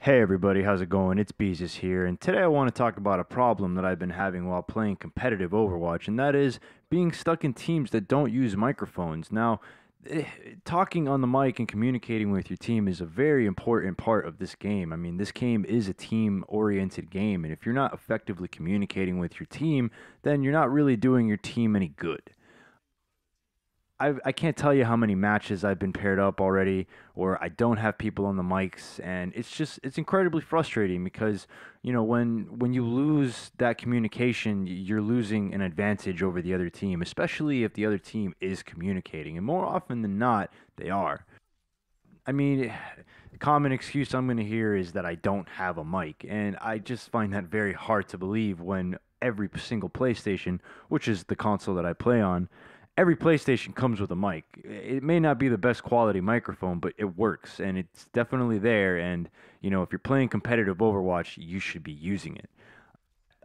Hey everybody, how's it going? It's Beezus here, and today I want to talk about a problem that I've been having while playing competitive Overwatch, and that is being stuck in teams that don't use microphones. Now, eh, talking on the mic and communicating with your team is a very important part of this game. I mean, this game is a team-oriented game, and if you're not effectively communicating with your team, then you're not really doing your team any good. I can't tell you how many matches I've been paired up already, or I don't have people on the mics, and it's incredibly frustrating because when you lose that communication, you're losing an advantage over the other team, especially if the other team is communicating, and more often than not, they are. I mean, the common excuse I'm going to hear is that I don't have a mic, and I just find that very hard to believe when every single PlayStation, which is the console that I play on, every PlayStation comes with a mic. It may not be the best quality microphone, but it works, and it's definitely there. And if you're playing competitive Overwatch, you should be using it.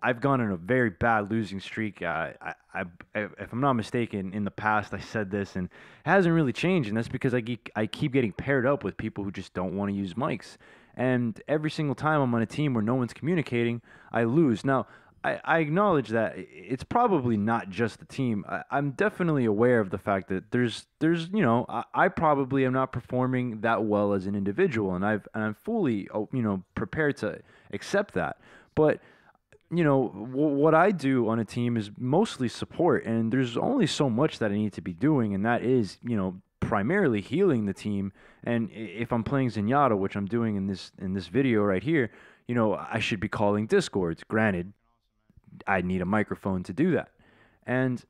I've gone on a very bad losing streak. If I'm not mistaken, in the past I said this, and it hasn't really changed, and that's because I keep getting paired up with people who just don't want to use mics. And every single time I'm on a team where no one's communicating, I lose. Now, I acknowledge that it's probably not just the team. I'm definitely aware of the fact that I probably am not performing that well as an individual, and I'm fully prepared to accept that. But what I do on a team is mostly support, and there's only so much that I need to be doing, and that is, primarily healing the team. And if I'm playing Zenyatta, which I'm doing in this video right here, I should be calling discords. Granted, I need a microphone to do that, and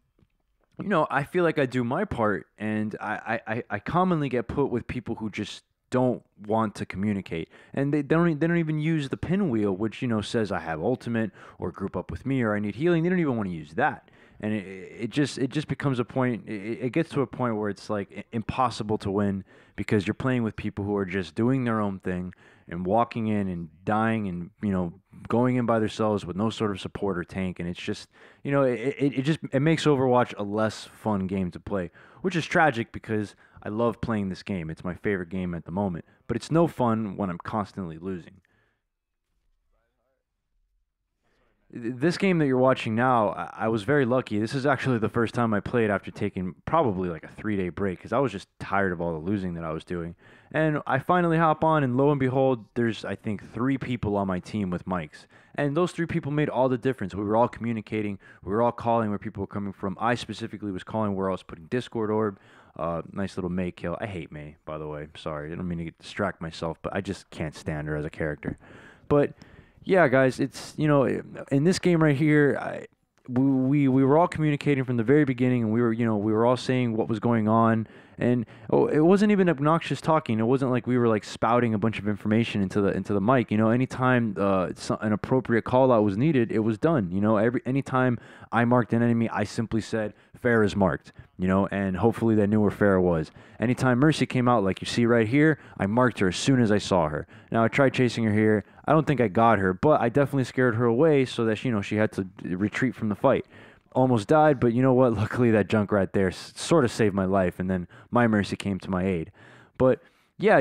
I feel like I do my part, and I commonly get put with people who just don't want to communicate, and they don't even use the pinwheel, which says I have ultimate or group up with me or I need healing. They don't even want to use that, and it just becomes a point. It gets to a point where it's like impossible to win because you're playing with people who are just doing their own thing and walking in and dying and going in by themselves with no sort of support or tank, and it's just it makes Overwatch a less fun game to play, which is tragic because I love playing this game. It's my favorite game at the moment, but it's no fun when I'm constantly losing. This game that you're watching now, I was very lucky. This is actually the first time I played after taking probably like a 3 day break because I was just tired of all the losing that I was doing. And I finally hop on, and lo and behold, there's I think three people on my team with mics. And those three people made all the difference. We were all communicating, we were all calling where people were coming from. I specifically was calling where I was putting Discord orb. Nice little May kill. I hate May, by the way. Sorry, I don't mean to distract myself, but I just can't stand her as a character. But yeah, guys, it's in this game right here, we were all communicating from the very beginning, and we were all saying what was going on, and it wasn't even obnoxious talking. It wasn't like we were like spouting a bunch of information into the mic. Anytime an appropriate call out was needed, it was done. Anytime I marked an enemy, I simply said Fair is marked. And hopefully they knew where Farah was. Anytime Mercy came out, like you see right here, I marked her as soon as I saw her. Now, I tried chasing her here. I don't think I got her, but I definitely scared her away so that, she had to retreat from the fight. Almost died, but you know what? Luckily, that junk right there sort of saved my life, and then my Mercy came to my aid. But yeah,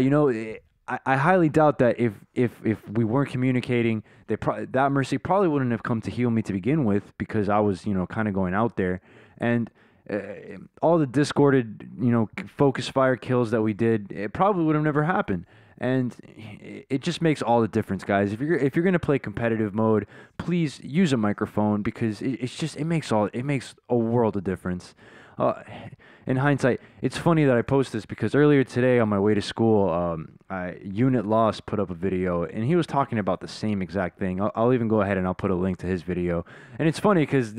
I highly doubt that if we weren't communicating, that Mercy probably wouldn't have come to heal me to begin with because I was, kind of going out there. And uh, all the discorded, focus fire kills that we did, it probably would have never happened. And it just makes all the difference, guys. If you're gonna play competitive mode, please use a microphone because it makes a world of difference. Uh, in hindsight, it's funny that I post this because earlier today on my way to school, Unit Lost put up a video and he was talking about the same exact thing. I'll even go ahead and I'll put a link to his video. And it's funny because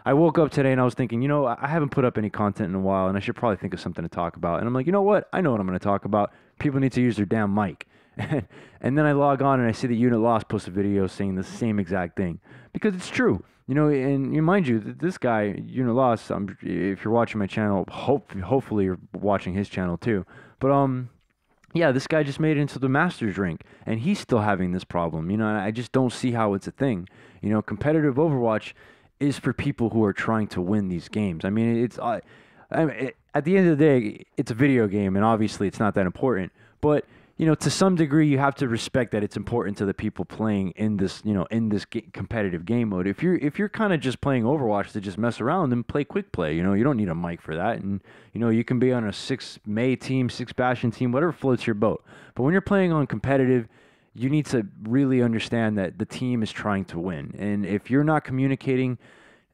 I woke up today and I was thinking, I haven't put up any content in a while and I should probably think of something to talk about. And I'm like, you know what? I know what I'm going to talk about. People need to use their damn mic. And then I log on and I see the Unit Lost post a video saying the same exact thing because it's true. And mind you, this guy, Lost, if you're watching my channel, hopefully you're watching his channel too. But yeah, this guy just made it into the Masters rank, and he's still having this problem. And I just don't see how it's a thing. Competitive Overwatch is for people who are trying to win these games. I mean, at the end of the day, it's a video game, and obviously it's not that important. But to some degree, you have to respect that it's important to the people playing in this, in this competitive game mode. If you're kind of just playing Overwatch to just mess around, then play quick play. You don't need a mic for that, and you can be on a 6 May team, 6 Bastion team, whatever floats your boat. But when you're playing on competitive, you need to really understand that the team is trying to win, and if you're not communicating,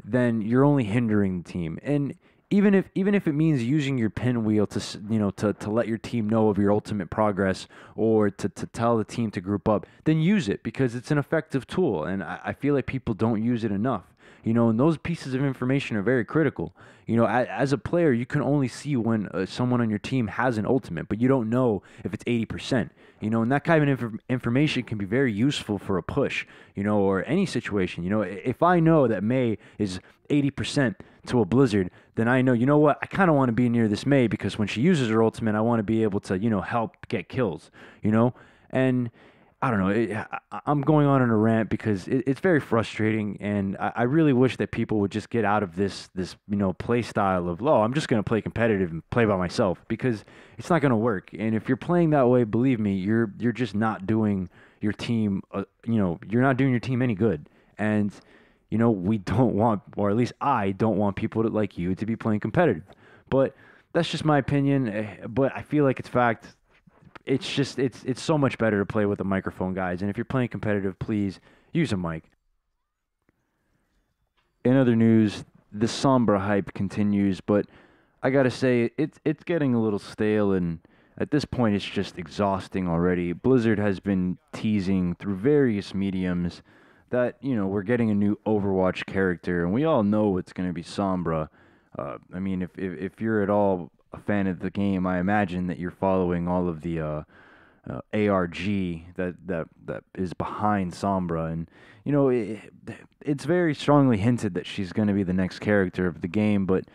then you're only hindering the team. And even if it means using your pinwheel to let your team know of your ultimate progress, or to tell the team to group up, then use it, because it's an effective tool, and I feel like people don't use it enough. And those pieces of information are very critical. As a player, you can only see when someone on your team has an ultimate, but you don't know if it's 80%. And that kind of information can be very useful for a push, or any situation. If I know that May is 80% to a Blizzard, then I know, what, I kind of want to be near this May, because when she uses her ultimate, I want to be able to, help get kills, and I don't know. I'm going on in a rant because it's very frustrating, and I really wish that people would just get out of this play style of, oh, I'm just going to play competitive and play by myself, because it's not going to work. And if you're playing that way, believe me, you're just not doing your team you're not doing your team any good. And we don't want, or at least I don't want, people like you to be playing competitive. But that's just my opinion. But I feel like it's fact. It's so much better to play with a microphone, guys. And if you're playing competitive, please use a mic. In other news, the Sombra hype continues, but I gotta say it's getting a little stale, and at this point it's just exhausting already. Blizzard has been teasing through various mediums that we're getting a new Overwatch character, and we all know it's gonna be Sombra. I mean, if you're at all a fan of the game, I imagine that you're following all of the ARG that is behind Sombra, and it's very strongly hinted that she's going to be the next character of the game, but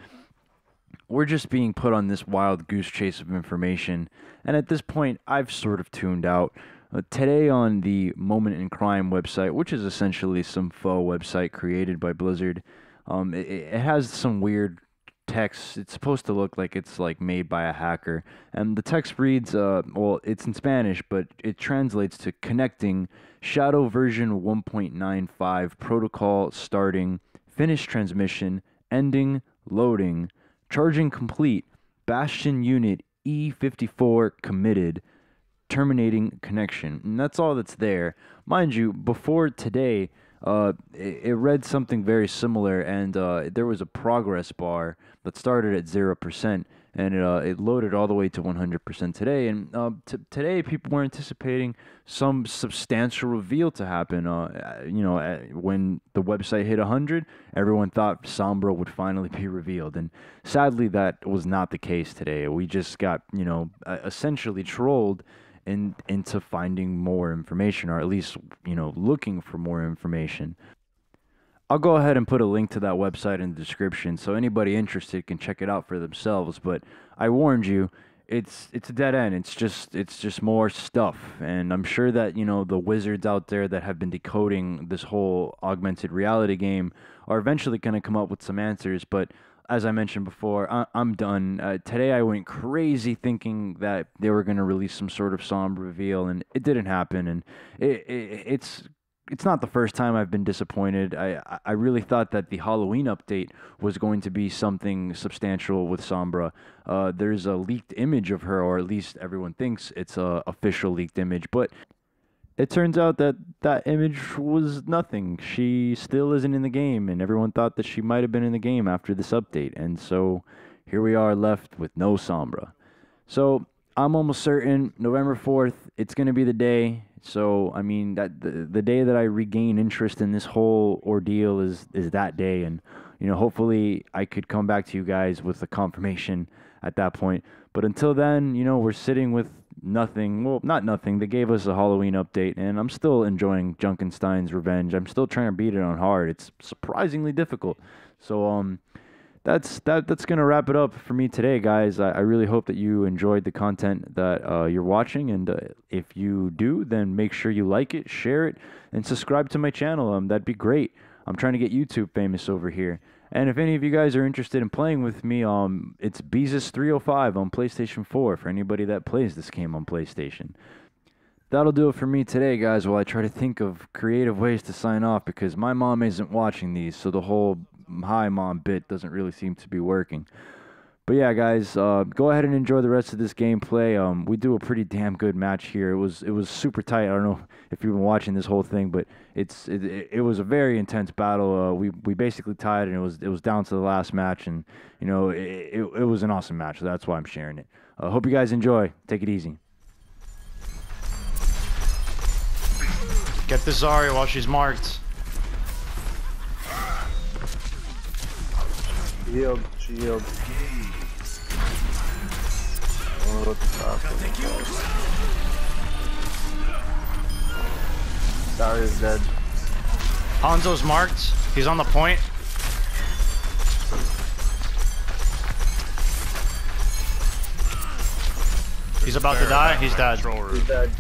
we're just being put on this wild goose chase of information, and at this point, I've sort of tuned out. Today on the Moment in Crime website, which is essentially some faux website created by Blizzard, it has some weird text. It's supposed to look like it's like made by a hacker, and the text reads, well, it's in Spanish, but it translates to connecting Shadow version 1.95 protocol starting, finish transmission, ending, loading, charging complete, Bastion unit E54 committed, terminating connection. And that's all that's there. Mind you, before today, it read something very similar, and there was a progress bar that started at 0%, and it loaded all the way to 100% today. And today, people were anticipating some substantial reveal to happen. When the website hit 100, everyone thought Sombra would finally be revealed, and sadly, that was not the case today. We just got essentially trolled into finding more information, or at least looking for more information. I'll go ahead and put a link to that website in the description, so anybody interested can check it out for themselves. But I warned you, it's a dead end. It's just more stuff, and I'm sure that the wizards out there that have been decoding this whole augmented reality game are eventually going to come up with some answers. But as I mentioned before, I'm done. Today I went crazy thinking that they were going to release some sort of Sombra reveal, and it didn't happen. And it's not the first time I've been disappointed. I really thought that the Halloween update was going to be something substantial with Sombra. There's a leaked image of her, or at least everyone thinks it's a official leaked image, but it turns out that that image was nothing. She still isn't in the game, and everyone thought that she might have been in the game after this update. And so here we are left with no Sombra. So I'm almost certain November 4th, it's going to be the day. So, I mean, that the day that I regain interest in this whole ordeal is that day. And, hopefully I could come back to you guys with a confirmation at that point. But until then, we're sitting with nothing. Well, not nothing. They gave us a Halloween update, and I'm still enjoying Junkenstein's Revenge. I'm still trying to beat it on hard. It's surprisingly difficult. So that's gonna wrap it up for me today, guys. I really hope that you enjoyed the content that you're watching, and if you do, then make sure you like it, share it, and subscribe to my channel. That'd be great. I'm trying to get YouTube famous over here. And if any of you guys are interested in playing with me, it's Beezus 305 on PlayStation 4 for anybody that plays this game on PlayStation. that'll do it for me today, guys, while I try to think of creative ways to sign off because my mom isn't watching these, so the whole hi mom bit doesn't really seem to be working. But yeah, guys, go ahead and enjoy the rest of this gameplay. We do a pretty damn good match here. It was super tight. I don't know if you've been watching this whole thing, but it was a very intense battle. We basically tied, and it was down to the last match, and you know it was an awesome match. So that's why I'm sharing it. Hope you guys enjoy. Take it easy. Get the Zarya while she's marked. Healed. She healed. Oh, what the fuck? Zarya's dead. Hanzo's marked. He's on the point. He's about to die. He's dead. He's dead.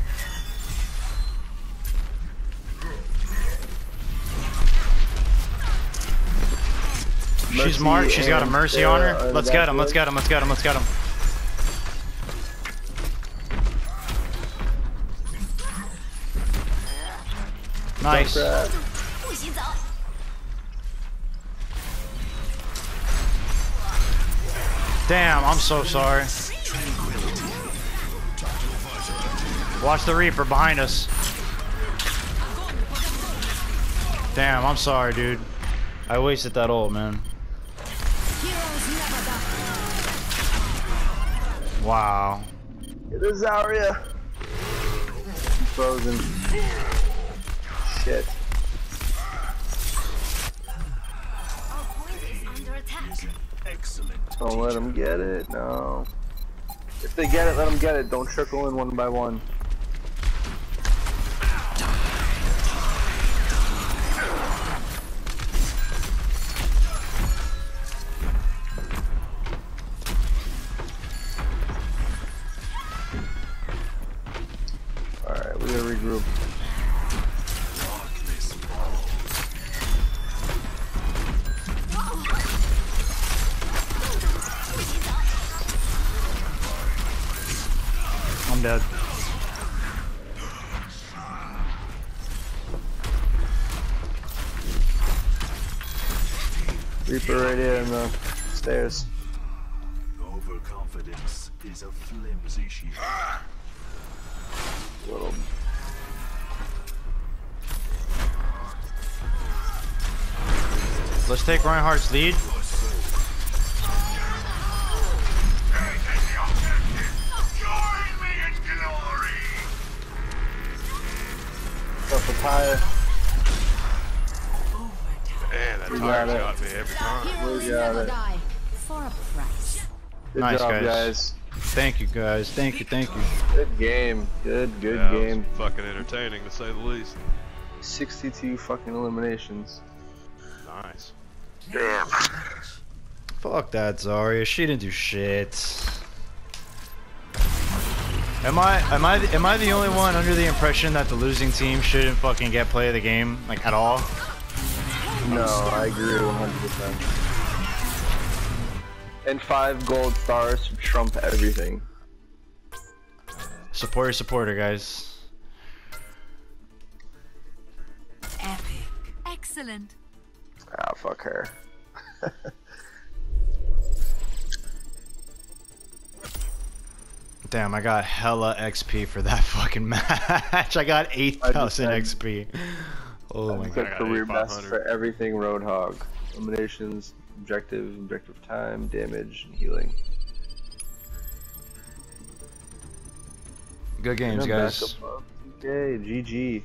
She's marked. She's got a mercy on her. Let's get him. Let's get him. Let's get him. Let's get him. Nice. Damn, I'm so sorry. Watch the Reaper behind us. Damn, I'm sorry, dude. I wasted that ult, man. Wow. It is Zarya. I'm frozen. Shit. Don't let them get it. No. If they get it, let them get it. Don't trickle in one by one. Alright, we gotta regroup. I'm dead. Reaper right here in the stairs. Overconfidence is a flimsy shield. Little. Let's take Reinhardt's lead. Up a tire. Man, that We tire got it. got me every time. We got it. For a price. Good Nice, job, guys. Thank you, guys. Thank you, thank you. Good game. Good Yeah, it was game. fucking entertaining to say the least. 62 fucking eliminations. Nice. Damn. Fuck that Zarya. She didn't do shit. Am I the only one under the impression that the losing team shouldn't fucking get play of the game, like, at all? No, I agree 100%. And 5 gold stars to trump everything. Support your supporter, guys. Epic. Excellent. Ah, fuck her. Damn, I got hella XP for that fucking match. I got 8,000 XP. Oh my Good god. career best 8,500. for everything Roadhog. Eliminations, objective time, damage, and healing. Good games, And guys. backup up. Okay, GG.